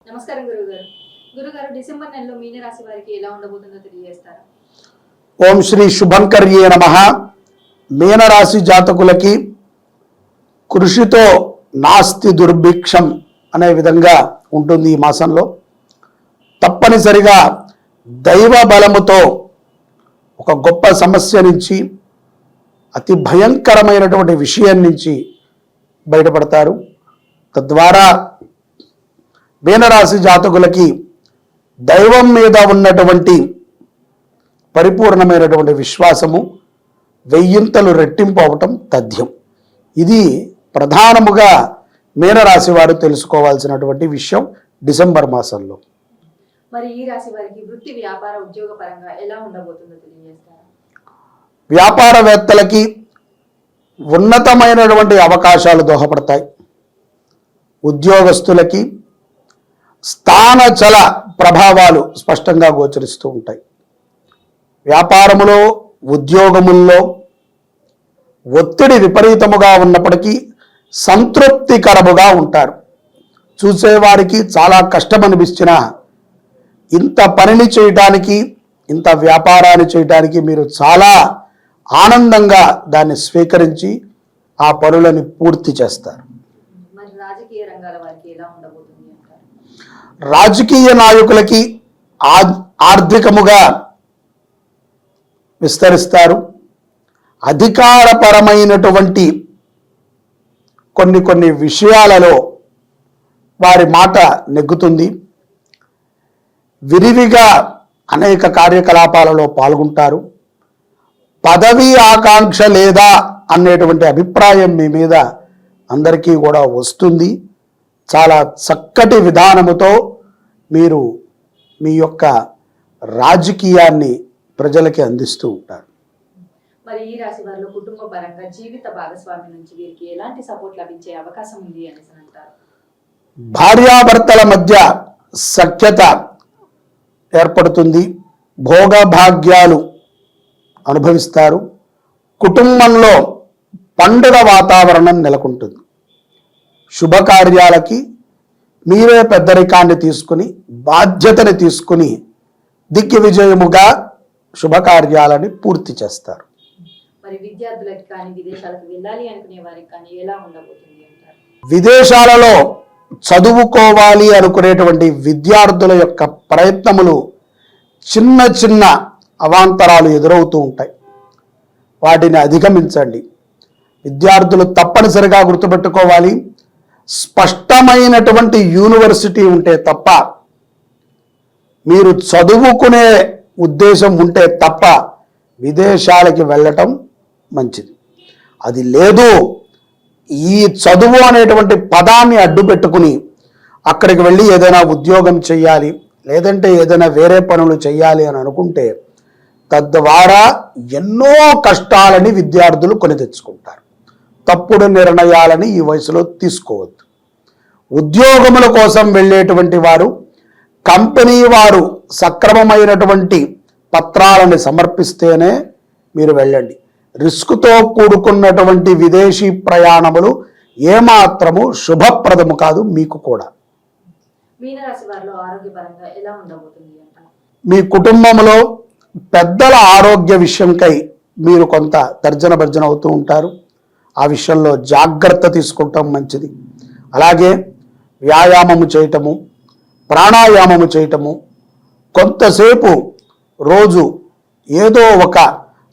నమస్కారం గురుగారు. గురుగారు, డిసెంబర్ నెలలో మీన రాశి వారికి ఎలా ఉండబోతుందో తెలియజేస్తారా? ఓం శ్రీ శుభంకర్యే నమః. మీనరాశి జాతకులకి కృషితో నాస్తి దుర్భిక్షం అనే విధంగా ఉంటుంది. ఈ మాసంలో తప్పనిసరిగా దైవ బలముతో ఒక గొప్ప సమస్య నుంచి, అతి భయంకరమైనటువంటి విషయం నుంచి బయటపడతారు. తద్వారా మీనరాశి జాతకులకి దైవం మీద ఉన్నటువంటి పరిపూర్ణమైనటువంటి విశ్వాసము వెయ్యింతలు రెట్టింపు అవటం తథ్యం. ఇది ప్రధానముగా మీనరాశి వారు తెలుసుకోవాల్సినటువంటి విషయం డిసెంబర్ మాసంలో. మరి ఈ రాశి వారికి వృత్తి, వ్యాపార, ఉద్యోగ పరంగా ఎలా ఉండబోతుందో తెలియజేస్తారా? వ్యాపారవేత్తలకి ఉన్నతమైనటువంటి అవకాశాలు దోహపడతాయి. ఉద్యోగస్తులకి స్థానచల ప్రభావాలు స్పష్టంగా గోచరిస్తూ ఉంటాయి. వ్యాపారములో, ఉద్యోగముల్లో ఒత్తిడి విపరీతముగా ఉన్నప్పటికీ సంతృప్తికరముగా ఉంటారు. చూసేవారికి చాలా కష్టం అనిపించినా ఇంత పనిని చేయటానికి, ఇంత వ్యాపారాన్ని చేయటానికి మీరు చాలా ఆనందంగా దాన్ని స్వీకరించి ఆ పనులని పూర్తి చేస్తారు. మరి రాజకీయ రంగాల వారికి ఎలా ఉండబోతుంది అంటారు? రాజకీయ నాయకులకి ఆర్థికముగా విస్తరిస్తారు. అధికారపరమైనటువంటి కొన్ని విషయాలలో వారి మాట నెగ్గుతుంది. విరివిగా అనేక కార్యకలాపాలలో పాల్గొంటారు. పదవి ఆకాంక్ష లేదా అనేటువంటి అభిప్రాయం మీ మీద అందరికీ కూడా వస్తుంది. చాలా చక్కటి విధానముతో మీరు మీ యొక్క రాజకీయాన్ని ప్రజలకి అందిస్తూ ఉంటారు. మరి ఈ రాశి వారిలో కుటుంబ పరంగా జీవిత భాగస్వామి నుంచి వీరికి ఎలాంటి సపోర్ట్ లభించే అవకాశం ఉంది అని అంటారు? భార్యాభర్తల మధ్య సఖ్యత ఏర్పడుతుంది. భోగభాగ్యాలు అనుభవిస్తారు. కుటుంబంలో పండుగ వాతావరణం నెలకొంటుంది. శుభకార్యాలకి మీరే పెద్దరికాన్ని తీసుకుని, బాధ్యతని తీసుకుని దిగ్విజయముగా శుభకార్యాలని పూర్తి చేస్తారు. మరి విద్యార్థులకు కానీ, విదేశాలకు వెళ్ళాలి అనుకునే వారికి కానీ ఎలా ఉండబోతుంది అంటారు? విదేశాలలో చదువుకోవాలి అనుకునేటువంటి విద్యార్థుల యొక్క ప్రయత్నములు చిన్న చిన్న అవాంతరాలు ఎదురవుతూ ఉంటాయి. వాటిని అధిగమించండి. విద్యార్థులు తప్పనిసరిగా గుర్తుపెట్టుకోవాలి, స్పష్టమైనటువంటి యూనివర్సిటీ ఉంటే తప్ప, మీరు చదువుకునే ఉద్దేశం ఉంటే తప్ప విదేశాలకి వెళ్ళటం మంచిది. అది లేదు, ఈ చదువు అనేటువంటి పదాన్ని అడ్డు పెట్టుకుని అక్కడికి వెళ్ళి ఏదైనా ఉద్యోగం చెయ్యాలి, లేదంటే ఏదైనా వేరే పనులు చెయ్యాలి అని అనుకుంటే తద్వారా ఎన్నో కష్టాలని విద్యార్థులు కొని తెచ్చుకుంటారు. తప్పుడు నిర్ణయాలని ఈ వయసులో తీసుకోవద్దు. ఉద్యోగముల కోసం వెళ్ళేటువంటి వారు కంపెనీ వారు సక్రమమైనటువంటి పత్రాలను సమర్పిస్తేనే మీరు వెళ్ళండి. రిస్క్తో కూడుకున్నటువంటి విదేశీ ప్రయాణములు ఏమాత్రము శుభప్రదము కాదు మీకు కూడా. మీనరాశి వారిలో ఆరోగ్యపరంగా ఎలా ఉండబోతుంది అంటారు? మీ కుటుంబంలో పెద్దల ఆరోగ్య విషయంకై మీరు కొంత తర్జన భర్జన అవుతూ ఉంటారు. ఆ విషయంలో జాగ్రత్త తీసుకుంటాం మంచిది. అలాగే వ్యాయామము చేయటము, ప్రాణాయామము చేయటము, కొంతసేపు రోజు ఏదో ఒక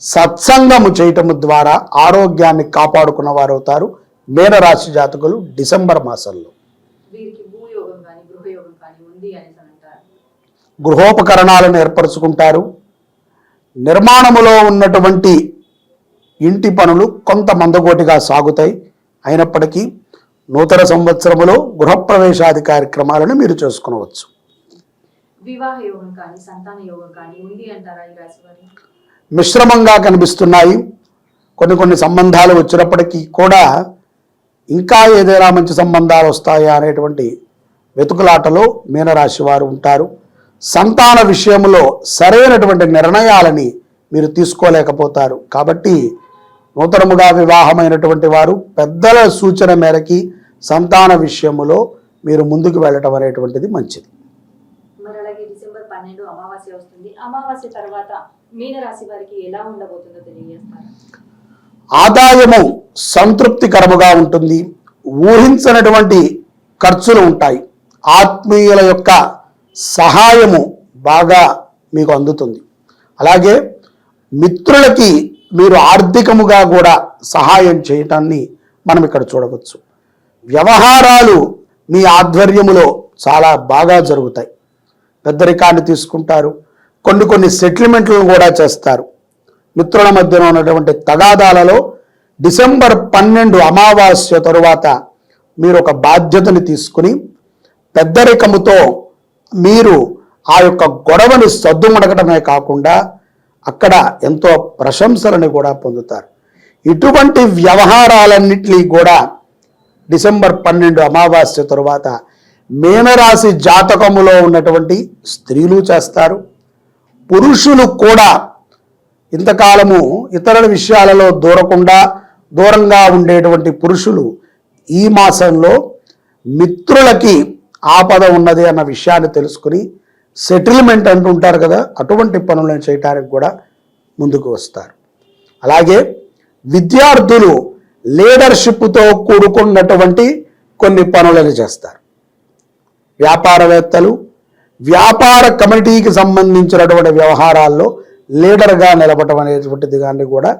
సత్సంగము చేయటము ద్వారా ఆరోగ్యాన్ని కాపాడుకున్న వారు అవుతారు మీనరాశి జాతకులు డిసెంబర్ మాసంలో. వీరికి భూయోగం కానీ, గృహయోగం కానీ ఉంది అని అంటారు. గృహోపకరణాలను ఏర్పరచుకుంటారు. నిర్మాణములో ఉన్నటువంటి ఇంటి పనులు కొంత మందకోటిగా సాగుతాయి. అయినప్పటికీ నూతన సంవత్సరములో గృహప్రవేశాది కార్యక్రమాలను మీరు చేసుకునవచ్చు. వివాహ యోగం కానీ, సంతాన యోగం కానీ ఉంది అంటారా ఈ రాశి వారి? మిశ్రమంగా కనిపిస్తున్నాయి. కొన్ని సంబంధాలు వచ్చినప్పటికీ కూడా ఇంకా ఏదైనా మంచి సంబంధాలు వస్తాయా అనేటువంటి వెతుకులాటలో మీనరాశి వారు ఉంటారు. సంతాన విషయంలో సరైనటువంటి నిర్ణయాలని మీరు తీసుకోలేకపోతారు. కాబట్టి నూతనముగా వివాహమైనటువంటి వారు పెద్దల సూచన మేరకి సంతాన విషయములో మీరు ముందుకు వెళ్ళటం అనేటువంటిది మంచిది. మరి అలాగే డిసెంబర్ 12 అమావాస్య వస్తుంది. అమావాస్య తర్వాత మీన రాశి వారికి ఎలా ఉండబోతుందో తెలియజేస్తారా? ఆదాయము సంతృప్తికరముగా ఉంటుంది. ఊహించనటువంటి ఖర్చులు ఉంటాయి. ఆత్మీయుల యొక్క సహాయము బాగా మీకు అందుతుంది. అలాగే మిత్రులకి మీరు ఆర్థికముగా కూడా సహాయం చేయటాన్ని మనం ఇక్కడ చూడవచ్చు. వ్యవహారాలు మీ ఆధ్వర్యములో చాలా బాగా జరుగుతాయి. పెద్దరికాన్ని తీసుకుంటారు. కొన్ని సెటిల్మెంట్లను కూడా చేస్తారు. మిత్రుల మధ్యన ఉన్నటువంటి తగాదాలలో డిసెంబర్ 12 అమావాస్య తరువాత మీరు ఒక బాధ్యతని తీసుకుని పెద్దరికముతో మీరు ఆ యొక్క గొడవని సద్దుమడగటమే కాకుండా అక్కడ ఎంతో ప్రశంసలను కూడా పొందుతారు. ఇటువంటి వ్యవహారాలన్నింటినీ కూడా డిసెంబర్ 12 అమావాస్య తరువాత మీనరాశి జాతకములో ఉన్నటువంటి స్త్రీలు చేస్తారు. పురుషులు కూడా ఇంతకాలము ఇతరుల విషయాలలో దూరంగా ఉండేటువంటి పురుషులు ఈ మాసంలో మిత్రులకి ఆపద ఉన్నది అన్న విషయాన్ని తెలుసుకుని సెటిల్మెంట్ అంటుంటారు కదా, అటువంటి పనులను చేయడానికి కూడా ముందుకు వస్తారు. అలాగే విద్యార్థులు లీడర్షిప్తో కూడుకున్నటువంటి కొన్ని పనులను చేస్తారు. వ్యాపారవేత్తలు వ్యాపార కమిటీకి సంబంధించినటువంటి వ్యవహారాల్లో లీడర్గా నిలబడటం అనేటువంటిది దాన్ని కూడా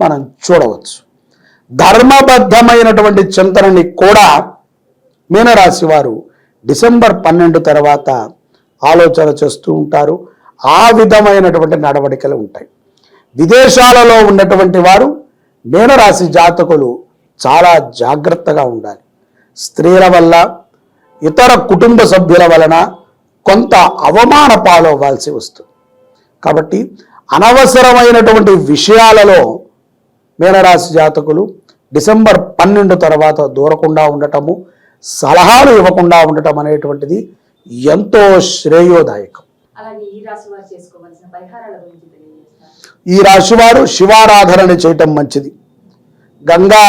మనం చూడవచ్చు. ధర్మబద్ధమైనటువంటి చింతనని కూడా మీనరాశి వారు డిసెంబర్ 12 తర్వాత ఆలోచన చేస్తూ ఉంటారు. ఆ విధమైనటువంటి నడవడికలు ఉంటాయి. విదేశాలలో ఉన్నటువంటి వారు మీనరాశి జాతకులు చాలా జాగ్రత్తగా ఉండాలి. స్త్రీల వల్ల ఇతర కుటుంబ సభ్యుల వలన కొంత అవమాన పాలవ్వాల్సి వస్తుంది. కాబట్టి అనవసరమైనటువంటి విషయాలలో మీనరాశి జాతకులు డిసెంబర్ 12 తర్వాత దూరకుండా ఉండటము, సలహాలు ఇవ్వకుండా ఉండటం అనేటువంటిది ఎంతో శ్రేయోదాయకం. అలాగే ఈ రాశి వారు చేసుకోవాల్సిన పరిహారాల గురించి తెలియజేస్తారు. ఈ రాశివారు శివారాధన చేయటం మంచిది. గంగా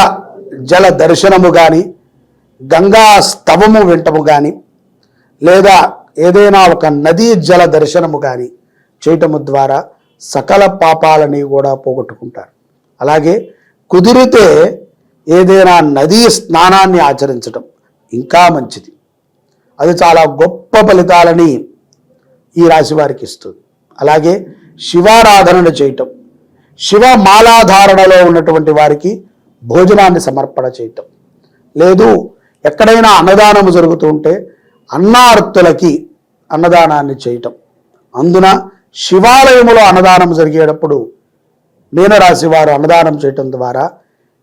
జల దర్శనము కానీ, గంగా స్తవము వింటము కానీ, లేదా ఏదైనా ఒక నదీ జల దర్శనము కానీ చేయటము ద్వారా సకల పాపాలని కూడా పోగొట్టుకుంటారు. అలాగే కుదిరితే ఏదైనా నదీ స్నానాన్ని ఆచరించటం ఇంకా మంచిది. అది చాలా గొప్ప ఫలితాలని ఈ రాశి వారికి ఇస్తుంది. అలాగే శివారాధన చేయటం, శివ మాలాధారణలో ఉన్నటువంటి వారికి భోజనాన్ని సమర్పణ చేయటం, లేదు ఎక్కడైనా అన్నదానము జరుగుతూ ఉంటే అన్నార్తులకి అన్నదానాన్ని చేయటం. అందున శివాలయములో అన్నదానం జరిగేటప్పుడు మీనరాశి వారు అన్నదానం చేయటం ద్వారా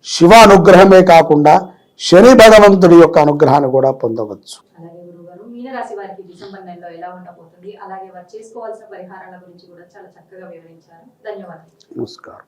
శివ అనుగ్రహమే కాకుండా శని భగవంతుడి యొక్క అనుగ్రహాన్ని కూడా పొందవచ్చు. అలాగే గురుగారు మీనరాశి వారికి డిసెంబర్ నెలలో ఎలా ఉండబోతుంది, అలాగే వారు చేసుకోవాల్సిన పరిహారాల గురించి కూడా చాలా చక్కగా వివరించారు. ధన్యవాదాలు. నమస్కారం.